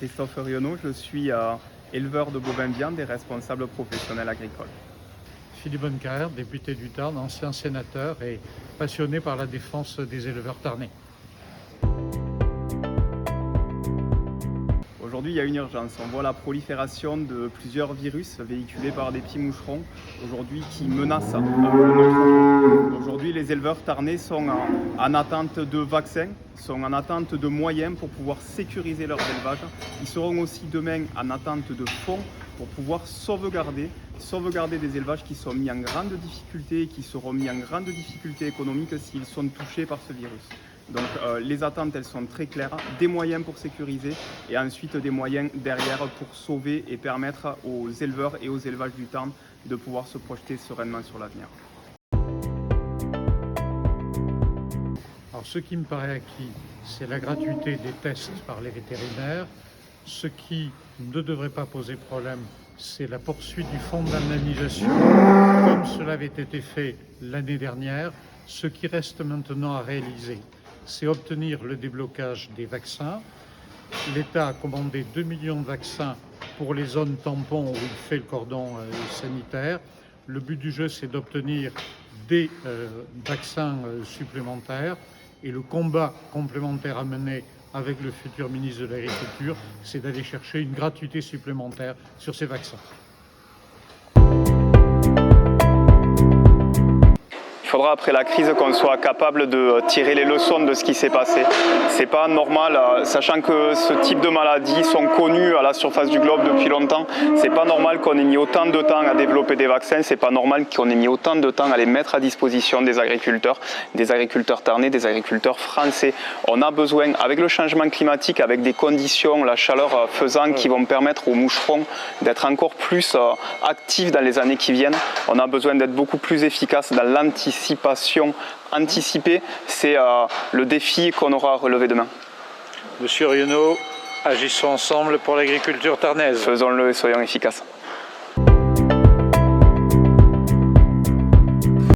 Christophe Rionneau, je suis éleveur de bovins viande et responsable professionnel agricole. Philippe Bonnecarrère, député du Tarn, ancien sénateur et passionné par la défense des éleveurs tarnais. Aujourd'hui, il y a une urgence. On voit la prolifération de plusieurs virus véhiculés par des petits moucherons aujourd'hui qui menacent notre. Aujourd'hui, les éleveurs tarnais sont en attente de vaccins, sont en attente de moyens pour pouvoir sécuriser leurs élevages. Ils seront aussi demain en attente de fonds pour pouvoir sauvegarder des élevages qui sont mis en grande difficulté et qui seront mis en grande difficulté économique s'ils sont touchés par ce virus. Donc les attentes, elles sont très claires, des moyens pour sécuriser et ensuite des moyens derrière pour sauver et permettre aux éleveurs et aux élevages du Tarn de pouvoir se projeter sereinement sur l'avenir. Alors ce qui me paraît acquis, c'est la gratuité des tests par les vétérinaires. Ce qui ne devrait pas poser problème, c'est la poursuite du fonds d'indemnisation, comme cela avait été fait l'année dernière. Ce qui reste maintenant à réaliser, c'est obtenir le déblocage des vaccins. L'État a commandé 2 millions de vaccins pour les zones tampons où il fait le cordon sanitaire. Le but du jeu, c'est d'obtenir des vaccins supplémentaires. Et le combat complémentaire à mener avec le futur ministre de l'Agriculture, c'est d'aller chercher une gratuité supplémentaire sur ces vaccins. Il faudra après la crise qu'on soit capable de tirer les leçons de ce qui s'est passé. C'est pas normal, sachant que ce type de maladies sont connues à la surface du globe depuis longtemps, c'est pas normal qu'on ait mis autant de temps à développer des vaccins, c'est pas normal qu'on ait mis autant de temps à les mettre à disposition des agriculteurs tarnais, des agriculteurs français. On a besoin, avec le changement climatique, avec des conditions, la chaleur faisant, qui vont permettre aux moucherons d'être encore plus actifs dans les années qui viennent, on a besoin d'être beaucoup plus efficace dans l'anticipation. Anticiper, c'est le défi qu'on aura à relever demain. Monsieur Rionneau, agissons ensemble pour l'agriculture tarnaise. Faisons-le et soyons efficaces.